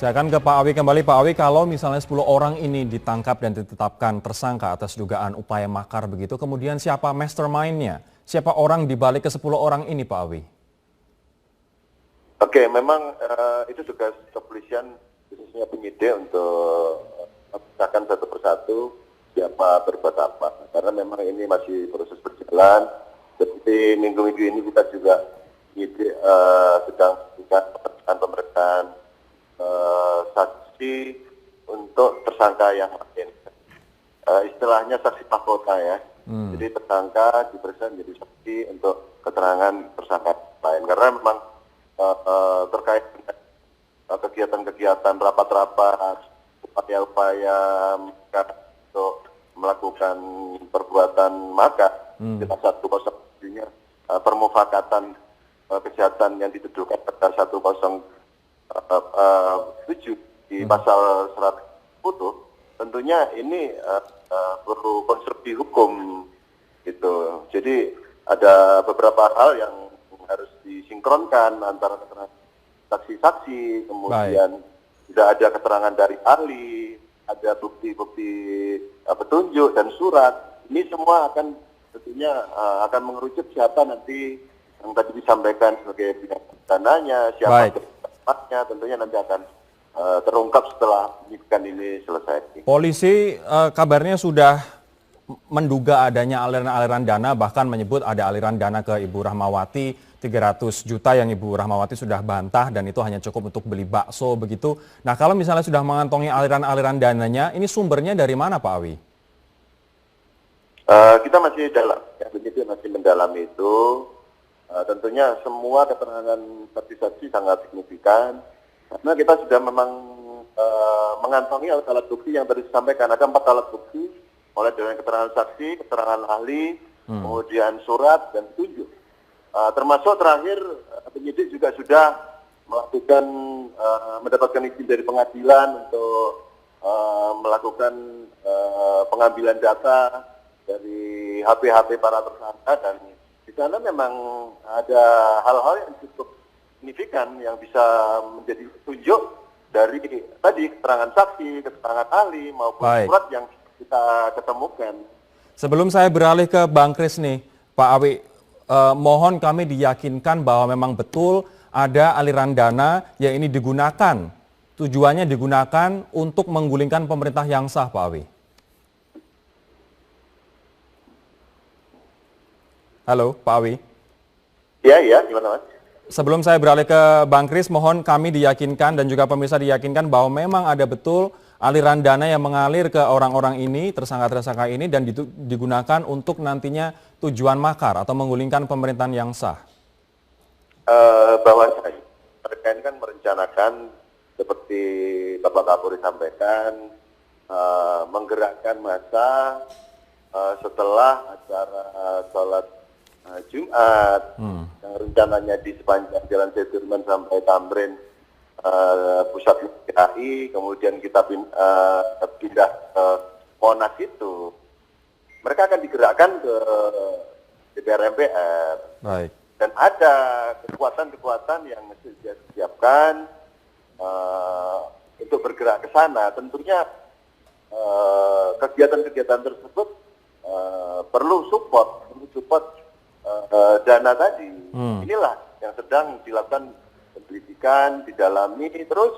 Saya akan ke Pak Awi kembali. Pak Awi, kalau misalnya 10 orang ini ditangkap dan ditetapkan tersangka atas dugaan upaya makar begitu, kemudian siapa mastermind-nya? Siapa orang di balik ke 10 orang ini, Pak Awi? Oke, memang itu tugas kepolisian, khususnya penyidik untuk memisahkan satu persatu siapa berbuat apa. Karena memang ini masih proses berjalan. Seperti minggu-minggu ini kita juga penyidik sedang melakukan pemeriksaan saksi untuk tersangka yang lain. Istilahnya saksi mahkota ya. Jadi tersangka diperiksa menjadi saksi untuk keterangan tersangka lain. Karena memang terkait dengan kegiatan-kegiatan rapat-rapat, upaya-upaya untuk melakukan perbuatan makar, kita 107-nya permufakatan kejahatan yang dituduhkan pada 107 di pasal 110, tentunya ini perlu konstruksi hukum gitu. Jadi ada beberapa hal yang harus disinkronkan antara keterangan saksi-saksi, kemudian sudah ada keterangan dari ahli, ada bukti-bukti petunjuk dan surat. Ini semua akan tentunya akan mengerucut siapa nanti yang tadi disampaikan sebagai pihak dananya, siapa tempatnya, tentunya nanti akan terungkap setelah penyidikan ini selesai. Polisi kabarnya sudah menduga adanya aliran-aliran dana, bahkan menyebut ada aliran dana ke Ibu Rahmawati 300 juta yang Ibu Rahmawati sudah bantah dan itu hanya cukup untuk beli bakso begitu. Nah, kalau misalnya sudah mengantongi aliran-aliran dananya, ini sumbernya dari mana, Pak Awi? Kita masih dalam, ya, begitu masih mendalami itu. Tentunya semua keterangan saksi-saksi sangat signifikan karena kita sudah memang mengantongi alat bukti yang tadi disampaikan. Ada 4 alat bukti, mulai dari keterangan saksi, keterangan ahli, kemudian surat dan petunjuk. Termasuk terakhir penyidik juga sudah melakukan mendapatkan izin dari pengadilan untuk melakukan pengambilan data dari HP-HP para tersangka, dan di sana memang ada hal-hal yang cukup signifikan yang bisa menjadi petunjuk dari tadi keterangan saksi, keterangan ahli maupun surat yang kita ketemukan. Sebelum saya beralih ke Bang Kris nih, Pak Awi, mohon kami diyakinkan bahwa memang betul ada aliran dana yang ini digunakan, tujuannya digunakan untuk menggulingkan pemerintah yang sah, Pak Awi. Halo, Pak Awi. Iya, gimana Mas? Sebelum saya beralih ke Bang Kris, mohon kami diyakinkan dan juga pemirsa diyakinkan bahwa memang ada betul aliran dana yang mengalir ke orang-orang ini, tersangka-tersangka ini, dan digunakan untuk nantinya tujuan makar atau menggulingkan pemerintahan yang sah. Bahwa mereka ini kan merencanakan seperti Bapak Kapolri sampaikan, menggerakkan massa setelah acara sholat Jumat, yang rencananya di sepanjang Jalan Sudirman sampai Tamrin, pusat PKI, kemudian kita pindah ke Monas itu. Mereka akan digerakkan ke DPR MPR. Baik. Dan ada kekuatan-kekuatan yang mesti disiapkan untuk bergerak ke sana. Tentunya kegiatan-kegiatan tersebut perlu support dana tadi. Inilah yang sedang dilakukan penyelidikan, didalami, terus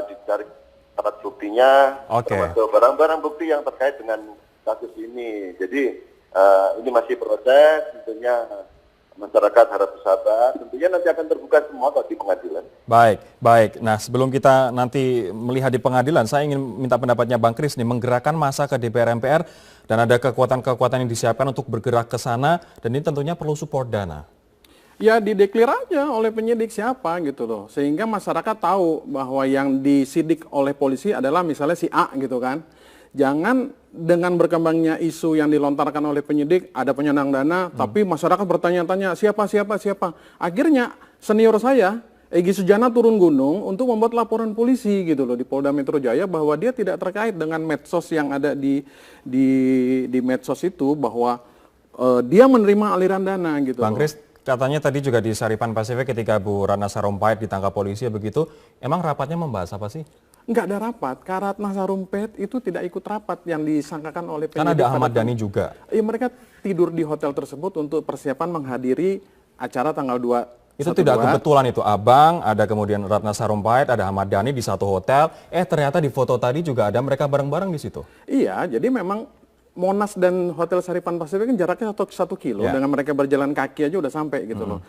dicari alat buktinya, termasuk barang-barang bukti yang terkait dengan kasus ini. Jadi ini masih proses, tentunya masyarakat harap bersabar, tentunya nanti akan terbuka semua di pengadilan. Baik. Nah, sebelum kita nanti melihat di pengadilan, saya ingin minta pendapatnya Bang Kris nih, menggerakkan massa ke DPR MPR dan ada kekuatan-kekuatan yang disiapkan untuk bergerak ke sana, dan ini tentunya perlu support dana. Ya dideklir aja oleh penyidik siapa gitu loh, sehingga masyarakat tahu bahwa yang disidik oleh polisi adalah misalnya si A gitu kan. Jangan dengan berkembangnya isu yang dilontarkan oleh penyidik ada penyandang dana, tapi masyarakat bertanya-tanya siapa. Akhirnya senior saya Egy Sujana turun gunung untuk membuat laporan polisi gitu loh di Polda Metro Jaya bahwa dia tidak terkait dengan medsos yang ada di medsos itu, bahwa dia menerima aliran dana gitu. Bang Kris, katanya tadi juga di Saripan Pasifik ketika Bu Ratna Sarumpait ditangkap polisi begitu, emang rapatnya membahas apa sih? Nggak ada rapat. Kak Ratna Sarumpait itu tidak ikut rapat yang disangkakan oleh Kan penyidik. ada Ahmad Dhani juga. Iya, mereka tidur di hotel tersebut untuk persiapan menghadiri acara tanggal 2. Itu tidak kebetulan itu, Abang, ada kemudian Ratna Sarumpait, ada Ahmad Dhani di satu hotel. Ternyata di foto tadi juga ada mereka bareng-bareng di situ. Iya, jadi memang Monas dan Hotel Saripan Pasifik kan jaraknya 1 kilo. Ya. Dengan mereka berjalan kaki aja udah sampai gitu loh.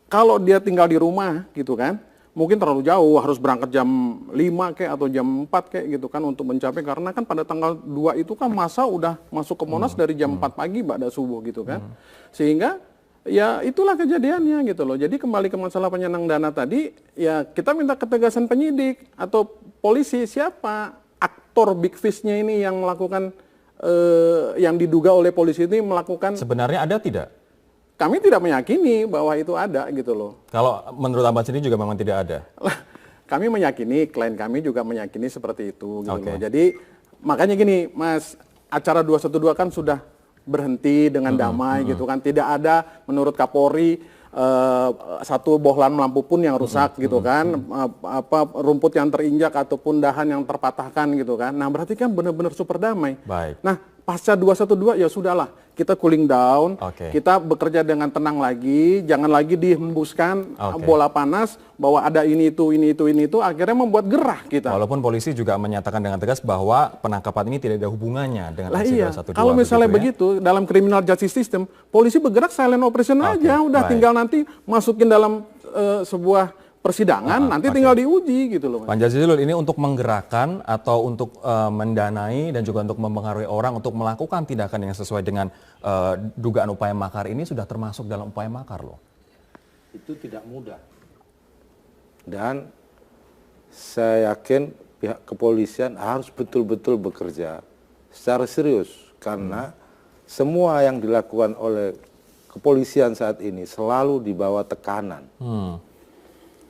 Kalau dia tinggal di rumah gitu kan, mungkin terlalu jauh, harus berangkat jam 5 kayak atau jam 4 kayak gitu kan untuk mencapai, karena kan pada tanggal 2 itu kan masa udah masuk ke Monas dari jam 4 pagi pada subuh gitu kan. Sehingga ya itulah kejadiannya gitu loh. Jadi kembali ke masalah penyenang dana tadi, ya kita minta ketegasan penyidik atau polisi, siapa aktor big fish-nya ini yang melakukan yang diduga oleh polisi ini melakukan. Sebenarnya ada tidak? Kami tidak meyakini bahwa itu ada gitu loh. Kalau menurut Abang sendiri juga memang tidak ada? Kami meyakini, klien kami juga meyakini seperti itu gitu Oke. loh. Jadi makanya gini Mas, acara 212 kan sudah berhenti dengan damai gitu kan. Tidak ada menurut Kapolri satu bohlam lampu pun yang rusak gitu kan, rumput yang terinjak ataupun dahan yang terpatahkan gitu kan. Nah berarti kan benar-benar super damai. Baik. Nah pasca 212 ya sudahlah, kita cooling down, Oke. kita bekerja dengan tenang lagi, jangan lagi dihembuskan bola panas bahwa ada ini itu, akhirnya membuat gerah kita. Walaupun polisi juga menyatakan dengan tegas bahwa penangkapan ini tidak ada hubungannya dengan Lah aksi iya, 212. kalau misalnya begitu begitu, dalam criminal justice system, polisi bergerak silent operation aja, udah baik. tinggal nanti masukin dalam sebuah persidangan, nanti tinggal diuji gitu loh. Pak Jazilul, ini untuk menggerakkan atau untuk mendanai dan juga untuk mempengaruhi orang untuk melakukan tindakan yang sesuai dengan dugaan upaya makar ini sudah termasuk dalam upaya makar loh. Itu tidak mudah. Dan saya yakin pihak kepolisian harus betul-betul bekerja secara serius karena semua yang dilakukan oleh kepolisian saat ini selalu di bawah tekanan.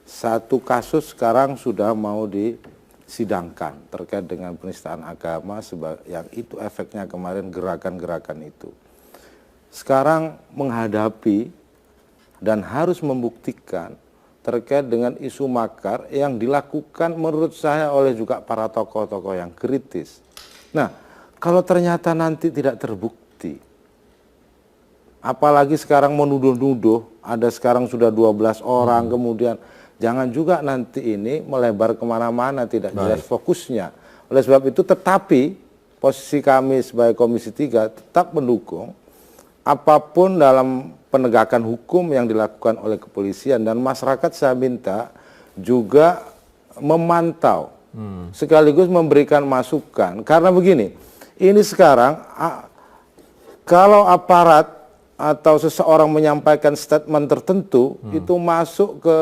Satu kasus sekarang sudah mau disidangkan terkait dengan penistaan agama, yang itu efeknya kemarin gerakan-gerakan itu. Sekarang menghadapi dan harus membuktikan terkait dengan isu makar yang dilakukan menurut saya oleh juga para tokoh-tokoh yang kritis. Nah, kalau ternyata nanti tidak terbukti, apalagi sekarang menuduh-nuduh, ada sekarang sudah 12 orang, kemudian jangan juga nanti ini melebar kemana-mana, tidak jelas fokusnya. Oleh sebab itu, tetapi posisi kami sebagai Komisi 3 tetap mendukung apapun dalam penegakan hukum yang dilakukan oleh kepolisian, dan masyarakat saya minta juga memantau sekaligus memberikan masukan. Karena begini, ini sekarang kalau aparat atau seseorang menyampaikan statement tertentu itu masuk ke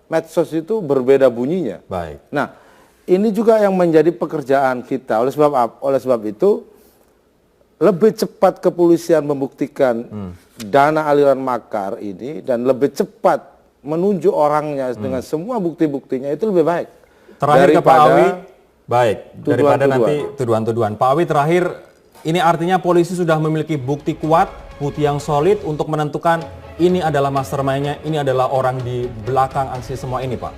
medsos itu berbeda bunyinya. Baik. Nah, ini juga yang menjadi pekerjaan kita. Oleh sebab itu lebih cepat kepolisian membuktikan dana aliran makar ini dan lebih cepat menunjuk orangnya dengan semua bukti-buktinya itu lebih baik. Terakhir ke Pak Awi, baik, daripada tuduhan-tuduhan. nanti tuduhan-tuduhan. Pak Awi, terakhir, ini artinya polisi sudah memiliki bukti kuat, bukti yang solid untuk menentukan ini adalah mastermind-nya, ini adalah orang di belakang aksi semua ini, Pak.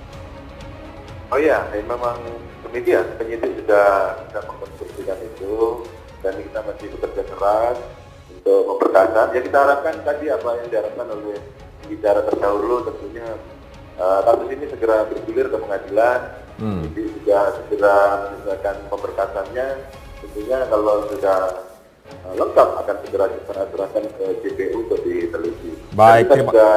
Oh iya, memang demikian. Penyidik sudah mengkonstruksikan itu, dan kita masih bekerja keras untuk memperkasa. Ya kita harapkan tadi apa yang diharapkan oleh bicara terdahulu, tentunya kasus ini segera bergulir ke pengadilan, jadi juga segera menyelesaikan pemberkasannya. Tentunya kalau sudah lengkap akan segera kita serahkan ke JPU untuk diteliti. Baik, kita sudah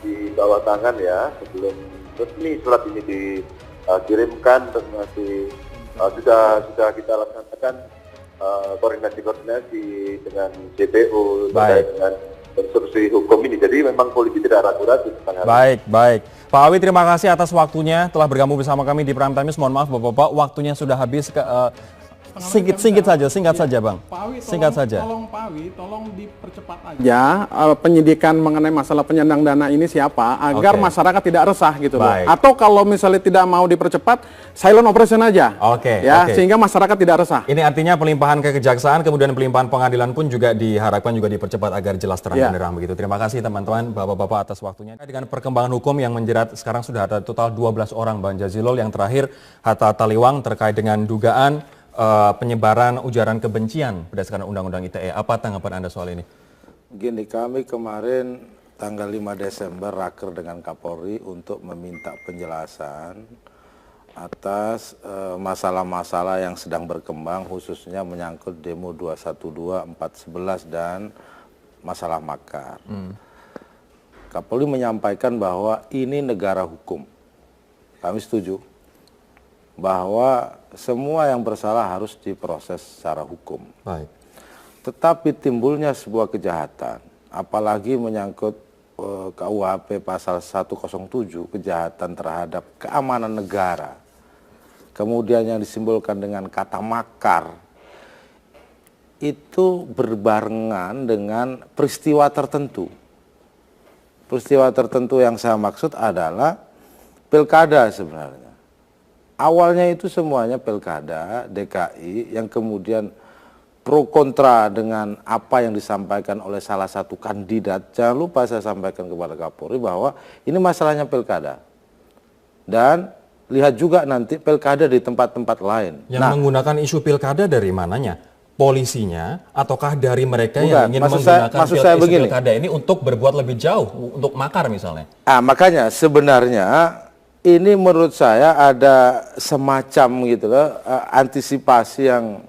di bawah tangan ya sebelum resmi surat ini dikirimkan, dan masih sudah kita laksanakan koordinasi dengan JPU terkait dengan konstruksi hukum ini. Jadi memang polisi tidak ragu-ragu tentang hal ini. Baik, baik. Pak Awi, terima kasih atas waktunya telah bergabung bersama kami di Prime Time News. Mohon maaf Bapak-Bapak, waktunya sudah habis. Singkat saja Bang. Pak Awi, Singkat saja. Tolong Pak Awi, tolong dipercepat aja penyidikan mengenai masalah penyandang dana ini siapa, agar Oke. masyarakat tidak resah gitu loh. Baik. Atau kalau misalnya tidak mau dipercepat, silent operation aja. Oke, Ya, oke. sehingga masyarakat tidak resah. Ini artinya pelimpahan ke kejaksaan, kemudian pelimpahan pengadilan pun juga diharapkan juga dipercepat agar jelas terang benderang begitu. Terima kasih teman-teman, bapak-bapak atas waktunya. Dengan perkembangan hukum yang menjerat sekarang sudah ada total 12 orang Bang Jazilul. Yang terakhir Hatta Taliwang terkait dengan dugaan penyebaran ujaran kebencian berdasarkan Undang-Undang ITE. Apa tanggapan Anda soal ini? Gini, kami kemarin tanggal 5 Desember raker dengan Kapolri untuk meminta penjelasan atas masalah-masalah yang sedang berkembang, khususnya menyangkut demo 212, 411 dan masalah makar. Kapolri menyampaikan bahwa ini negara hukum. Kami setuju bahwa semua yang bersalah harus diproses secara hukum. Baik. Tetapi timbulnya sebuah kejahatan, apalagi menyangkut KUHP pasal 107, kejahatan terhadap keamanan negara. Kemudian yang disimbolkan dengan kata makar, itu berbarengan dengan peristiwa tertentu. Peristiwa tertentu yang saya maksud adalah pilkada sebenarnya. Awalnya itu semuanya pilkada DKI yang kemudian pro kontra dengan apa yang disampaikan oleh salah satu kandidat. Jangan lupa saya sampaikan kepada Kapolri bahwa ini masalahnya pilkada. Dan lihat juga nanti pilkada di tempat-tempat lain. Yang menggunakan isu pilkada dari mananya? Polisinya ataukah dari mereka yang ingin menggunakan isu pilkada ini untuk berbuat lebih jauh, untuk makar misalnya? Makanya sebenarnya ini menurut saya ada semacam gitu loh, antisipasi yang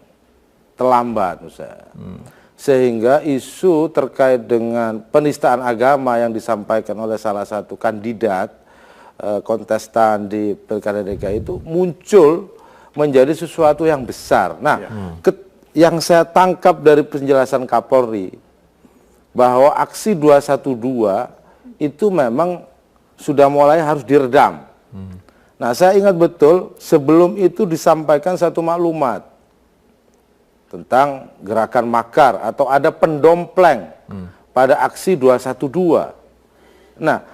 terlambat menurut saya. Sehingga isu terkait dengan penistaan agama yang disampaikan oleh salah satu kandidat kontestan di Pilkada DKI itu muncul menjadi sesuatu yang besar. Nah, yang saya tangkap dari penjelasan Kapolri bahwa aksi 212 itu memang sudah mulai harus diredam. Nah, saya ingat betul sebelum itu disampaikan satu maklumat tentang gerakan makar atau ada pendompleng pada aksi 212. Nah,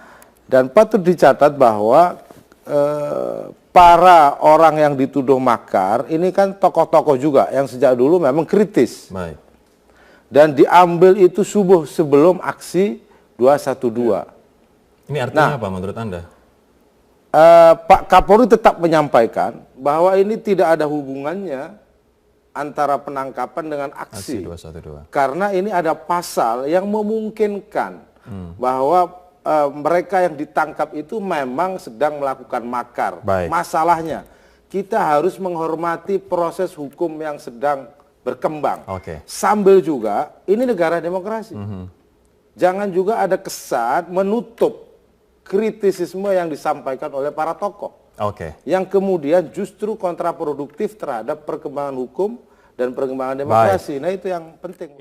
dan patut dicatat bahwa para orang yang dituduh makar ini kan tokoh-tokoh juga yang sejak dulu memang kritis. Baik. Dan diambil itu subuh sebelum aksi 212. Ini artinya apa menurut Anda? Pak Kapolri tetap menyampaikan bahwa ini tidak ada hubungannya antara penangkapan dengan aksi. 212. Karena ini ada pasal yang memungkinkan bahwa mereka yang ditangkap itu memang sedang melakukan makar. Baik. Masalahnya, kita harus menghormati proses hukum yang sedang berkembang. Oke. Sambil juga, ini negara demokrasi. Jangan juga ada kesan menutup kritisisme yang disampaikan oleh para tokoh. Oke. Yang kemudian justru kontraproduktif terhadap perkembangan hukum dan perkembangan demokrasi. Nah, itu yang penting.